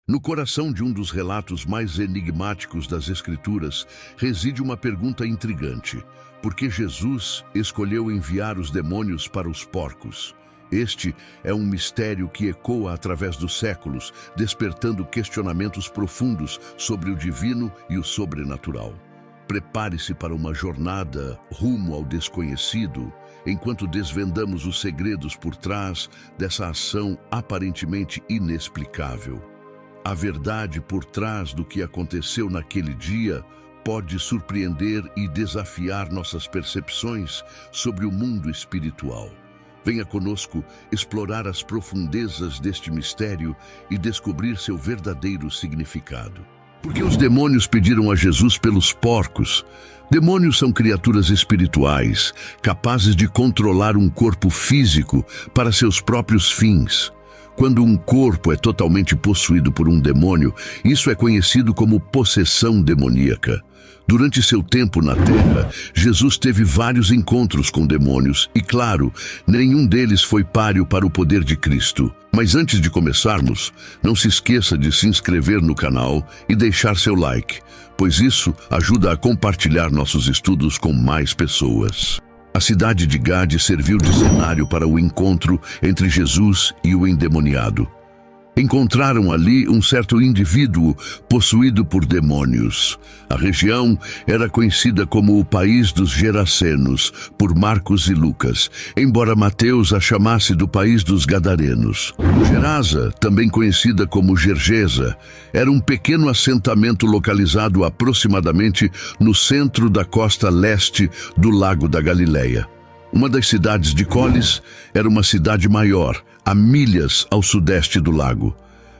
No coração de um dos relatos mais enigmáticos das Escrituras reside uma pergunta intrigante: por que Jesus escolheu enviar os demônios para os porcos? Este é um mistério que ecoa através dos séculos, despertando questionamentos profundos sobre o divino e o sobrenatural. Prepare-se para uma jornada rumo ao desconhecido, enquanto desvendamos os segredos por trás dessa ação aparentemente inexplicável. A verdade por trás do que aconteceu naquele dia pode surpreender e desafiar nossas percepções sobre o mundo espiritual. Venha conosco explorar as profundezas deste mistério e descobrir seu verdadeiro significado. Por que os demônios pediram a Jesus pelos porcos? Demônios são criaturas espirituais, capazes de controlar um corpo físico para seus próprios fins. Quando um corpo é totalmente possuído por um demônio, isso é conhecido como possessão demoníaca. Durante seu tempo na Terra, Jesus teve vários encontros com demônios e, claro, nenhum deles foi páreo para o poder de Cristo. Mas antes de começarmos, não se esqueça de se inscrever no canal e deixar seu like, pois isso ajuda a compartilhar nossos estudos com mais pessoas. A cidade de Gade serviu de cenário para o encontro entre Jesus e o endemoniado. Encontraram ali um certo indivíduo possuído por demônios. A região era conhecida como o País dos Gerasenos, por Marcos e Lucas, embora Mateus a chamasse do País dos Gadarenos. Gerasa, também conhecida como Gergesa, era um pequeno assentamento localizado aproximadamente no centro da costa leste do Lago da Galileia. Uma das cidades de Colis era uma cidade maior, a milhas ao sudeste do lago.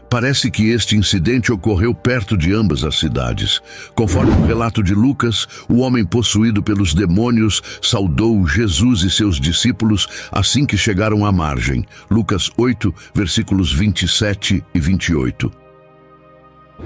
Parece que este incidente ocorreu perto de ambas as cidades. Conforme o relato de Lucas, o homem possuído pelos demônios saudou Jesus e seus discípulos assim que chegaram à margem. Lucas 8, versículos 27 e 28.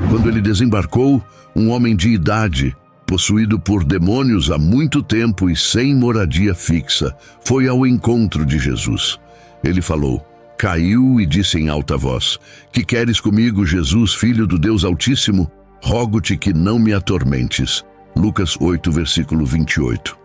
Quando ele desembarcou, um homem de idade, possuído por demônios há muito tempo e sem moradia fixa, foi ao encontro de Jesus. Ele falou, caiu e disse em alta voz, que queres comigo, Jesus, Filho do Deus Altíssimo? Rogo-te que não me atormentes. Lucas 8, versículo 28.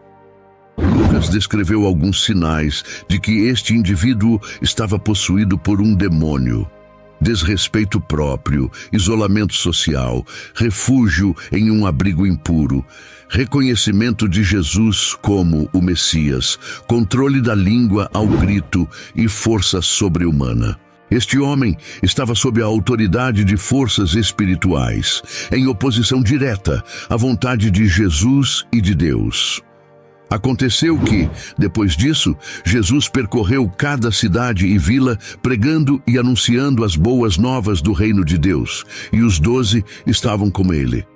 Lucas descreveu alguns sinais de que este indivíduo estava possuído por um demônio. Desrespeito próprio, isolamento social, refúgio em um abrigo impuro, reconhecimento de Jesus como o Messias, controle da língua ao grito e força sobre-humana. Este homem estava sob a autoridade de forças espirituais, em oposição direta à vontade de Jesus e de Deus. Aconteceu que, depois disso, Jesus percorreu cada cidade e vila, pregando e anunciando as boas novas do reino de Deus, e os 12 estavam com ele.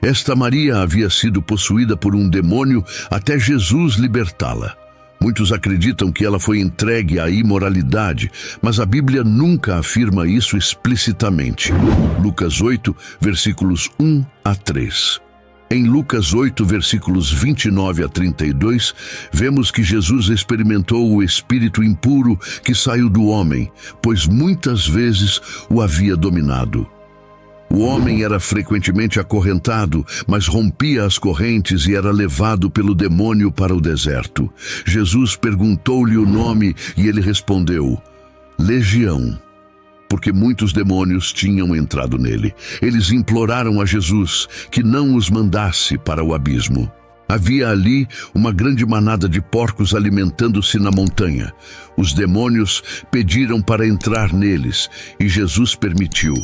Esta Maria havia sido possuída por um demônio até Jesus libertá-la. Muitos acreditam que ela foi entregue à imoralidade, mas a Bíblia nunca afirma isso explicitamente. Lucas 8, versículos 1 a 3. Em Lucas 8, versículos 29 a 32, vemos que Jesus experimentou o espírito impuro que saiu do homem, pois muitas vezes o havia dominado. O homem era frequentemente acorrentado, mas rompia as correntes e era levado pelo demônio para o deserto. Jesus perguntou-lhe o nome e ele respondeu, Legião, porque muitos demônios tinham entrado nele. Eles imploraram a Jesus que não os mandasse para o abismo. Havia ali uma grande manada de porcos alimentando-se na montanha. Os demônios pediram para entrar neles e Jesus permitiu.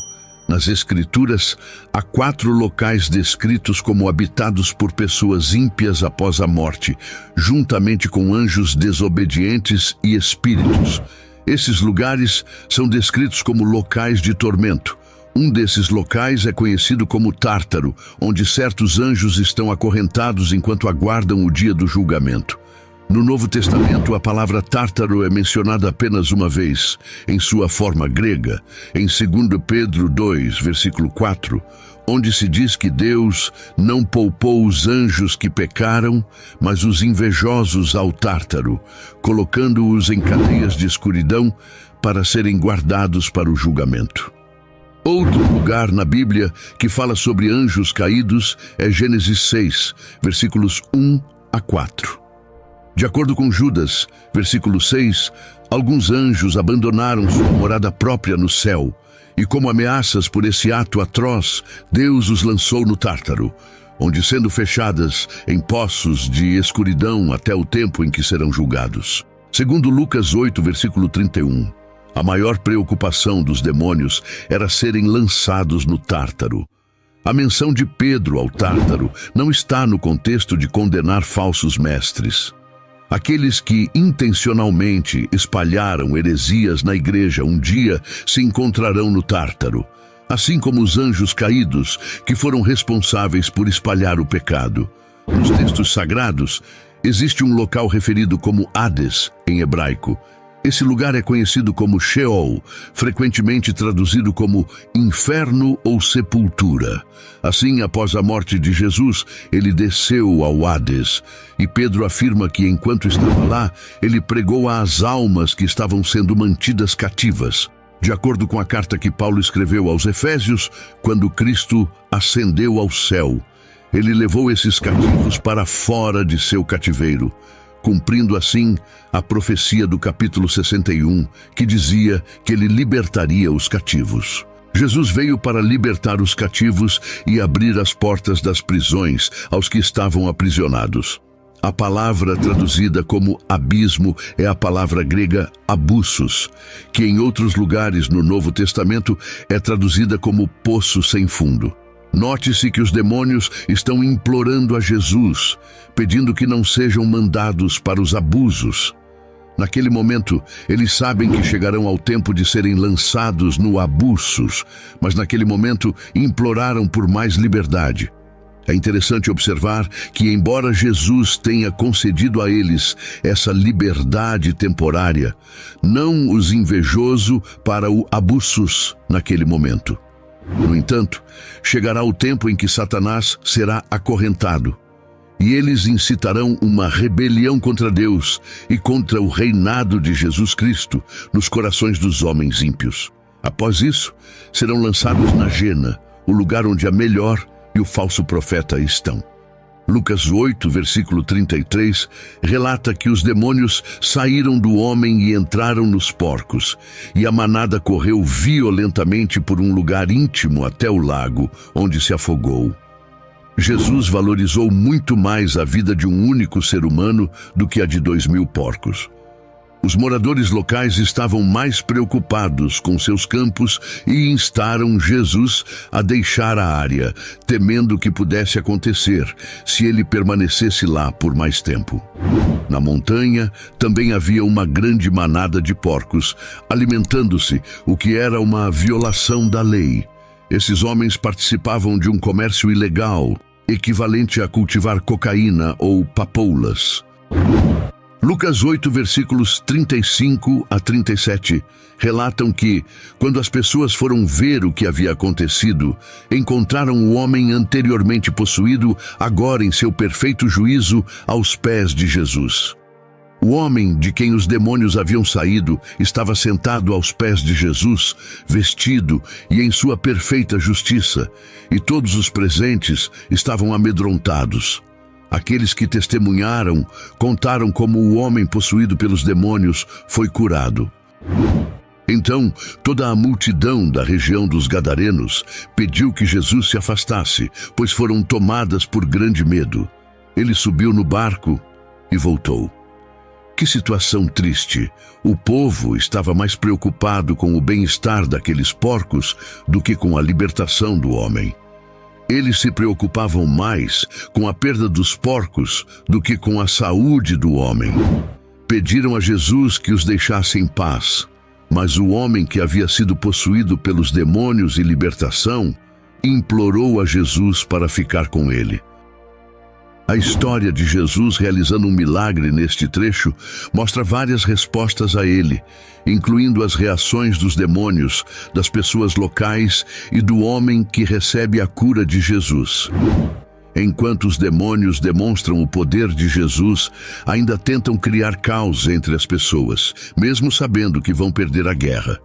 Nas Escrituras, há 4 locais descritos como habitados por pessoas ímpias após a morte, juntamente com anjos desobedientes e espíritos. Esses lugares são descritos como locais de tormento. Um desses locais é conhecido como Tártaro, onde certos anjos estão acorrentados enquanto aguardam o dia do julgamento. No Novo Testamento, a palavra Tártaro é mencionada apenas uma vez, em sua forma grega, em 2 Pedro 2, versículo 4, onde se diz que Deus não poupou os anjos que pecaram, mas os invejosos ao Tártaro, colocando-os em cadeias de escuridão para serem guardados para o julgamento. Outro lugar na Bíblia que fala sobre anjos caídos é Gênesis 6, versículos 1 a 4. De acordo com Judas, versículo 6, alguns anjos abandonaram sua morada própria no céu, e como ameaças por esse ato atroz, Deus os lançou no Tártaro, onde sendo fechadas em poços de escuridão até o tempo em que serão julgados. Segundo Lucas 8, versículo 31, a maior preocupação dos demônios era serem lançados no Tártaro. A menção de Pedro ao Tártaro não está no contexto de condenar falsos mestres. Aqueles que intencionalmente espalharam heresias na igreja um dia se encontrarão no Tártaro, assim como os anjos caídos que foram responsáveis por espalhar o pecado. Nos textos sagrados, existe um local referido como Hades, em hebraico. Esse lugar é conhecido como Sheol, frequentemente traduzido como inferno ou sepultura. Assim, após a morte de Jesus, ele desceu ao Hades. E Pedro afirma que, enquanto estava lá, ele pregou às almas que estavam sendo mantidas cativas. De acordo com a carta que Paulo escreveu aos Efésios, quando Cristo ascendeu ao céu, ele levou esses cativos para fora de seu cativeiro, cumprindo assim a profecia do capítulo 61, que dizia que ele libertaria os cativos. Jesus veio para libertar os cativos e abrir as portas das prisões aos que estavam aprisionados. A palavra traduzida como abismo é a palavra grega abussos, que em outros lugares no Novo Testamento é traduzida como poço sem fundo. Note-se que os demônios estão implorando a Jesus, pedindo que não sejam mandados para os abusos. Naquele momento, eles sabem que chegarão ao tempo de serem lançados no abussos, mas naquele momento imploraram por mais liberdade. É interessante observar que, embora Jesus tenha concedido a eles essa liberdade temporária, não os invejoso para o abusos naquele momento. No entanto, chegará o tempo em que Satanás será acorrentado, e eles incitarão uma rebelião contra Deus e contra o reinado de Jesus Cristo nos corações dos homens ímpios. Após isso, serão lançados na Gena, o lugar onde a melhor e o falso profeta estão. Lucas 8, versículo 33, relata que os demônios saíram do homem e entraram nos porcos, e a manada correu violentamente por um lugar íntimo até o lago, onde se afogou. Jesus valorizou muito mais a vida de um único ser humano do que a de 2.000 porcos. Os moradores locais estavam mais preocupados com seus campos e instaram Jesus a deixar a área, temendo o que pudesse acontecer se ele permanecesse lá por mais tempo. Na montanha também havia uma grande manada de porcos, alimentando-se, o que era uma violação da lei. Esses homens participavam de um comércio ilegal, equivalente a cultivar cocaína ou papoulas. Lucas 8, versículos 35 a 37, relatam que, quando as pessoas foram ver o que havia acontecido, encontraram o homem anteriormente possuído, agora em seu perfeito juízo, aos pés de Jesus. O homem de quem os demônios haviam saído estava sentado aos pés de Jesus, vestido e em sua perfeita justiça, e todos os presentes estavam amedrontados. Aqueles que testemunharam contaram como o homem possuído pelos demônios foi curado. Então, toda a multidão da região dos Gadarenos pediu que Jesus se afastasse, pois foram tomadas por grande medo. Ele subiu no barco e voltou. Que situação triste! O povo estava mais preocupado com o bem-estar daqueles porcos do que com a libertação do homem. Eles se preocupavam mais com a perda dos porcos do que com a saúde do homem. Pediram a Jesus que os deixasse em paz, mas o homem que havia sido possuído pelos demônios e libertação implorou a Jesus para ficar com ele. A história de Jesus realizando um milagre neste trecho mostra várias respostas a ele, incluindo as reações dos demônios, das pessoas locais e do homem que recebe a cura de Jesus. Enquanto os demônios demonstram o poder de Jesus, ainda tentam criar caos entre as pessoas, mesmo sabendo que vão perder a guerra.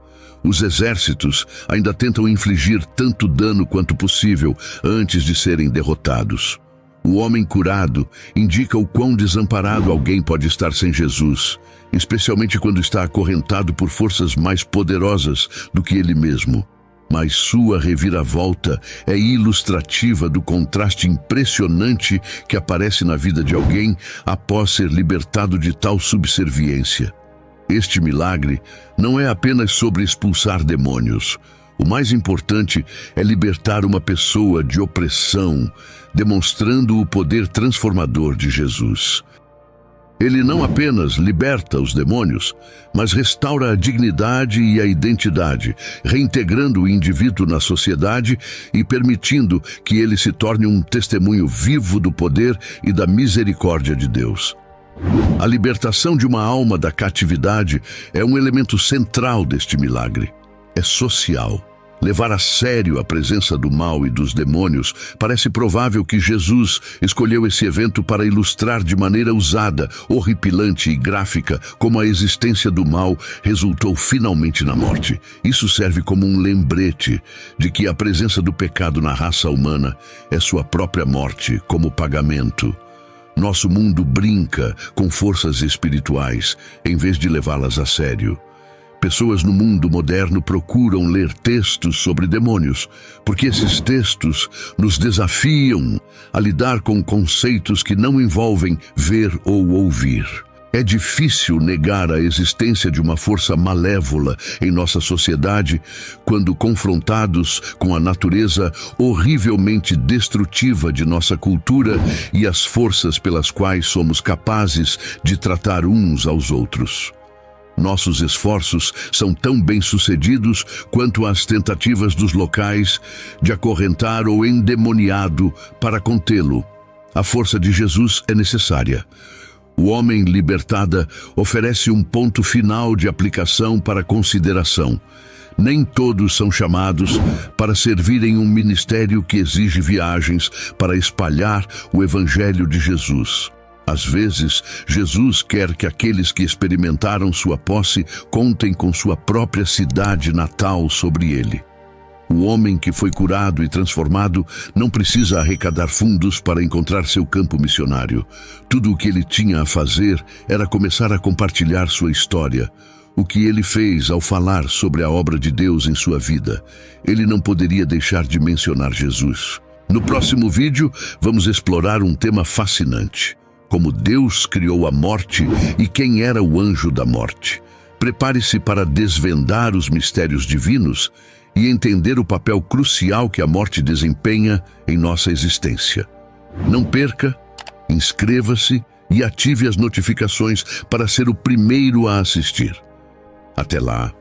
Os exércitos ainda tentam infligir tanto dano quanto possível antes de serem derrotados. O homem curado indica o quão desamparado alguém pode estar sem Jesus, especialmente quando está acorrentado por forças mais poderosas do que ele mesmo. Mas sua reviravolta é ilustrativa do contraste impressionante que aparece na vida de alguém após ser libertado de tal subserviência. Este milagre não é apenas sobre expulsar demônios. O mais importante é libertar uma pessoa de opressão, demonstrando o poder transformador de Jesus. Ele não apenas liberta os demônios, mas restaura a dignidade e a identidade, reintegrando o indivíduo na sociedade e permitindo que ele se torne um testemunho vivo do poder e da misericórdia de Deus. A libertação de uma alma da catividade é um elemento central deste milagre. É social. Levar a sério a presença do mal e dos demônios parece provável que Jesus escolheu esse evento para ilustrar de maneira usada, horripilante e gráfica como a existência do mal resultou finalmente na morte. Isso serve como um lembrete de que a presença do pecado na raça humana é sua própria morte como pagamento. Nosso mundo brinca com forças espirituais em vez de levá-las a sério. Pessoas no mundo moderno procuram ler textos sobre demônios, porque esses textos nos desafiam a lidar com conceitos que não envolvem ver ou ouvir. É difícil negar a existência de uma força malévola em nossa sociedade quando confrontados com a natureza horrivelmente destrutiva de nossa cultura e as forças pelas quais somos capazes de tratar uns aos outros. Nossos esforços são tão bem-sucedidos quanto as tentativas dos locais de acorrentar o endemoniado para contê-lo. A força de Jesus é necessária. O homem libertada oferece um ponto final de aplicação para consideração. Nem todos são chamados para servir em um ministério que exige viagens para espalhar o Evangelho de Jesus. Às vezes, Jesus quer que aqueles que experimentaram sua posse contem com sua própria cidade natal sobre ele. O homem que foi curado e transformado não precisa arrecadar fundos para encontrar seu campo missionário. Tudo o que ele tinha a fazer era começar a compartilhar sua história, o que ele fez ao falar sobre a obra de Deus em sua vida. Ele não poderia deixar de mencionar Jesus. No próximo vídeo, vamos explorar um tema fascinante: como Deus criou a morte e quem era o anjo da morte. Prepare-se para desvendar os mistérios divinos e entender o papel crucial que a morte desempenha em nossa existência. Não perca, inscreva-se e ative as notificações para ser o primeiro a assistir. Até lá!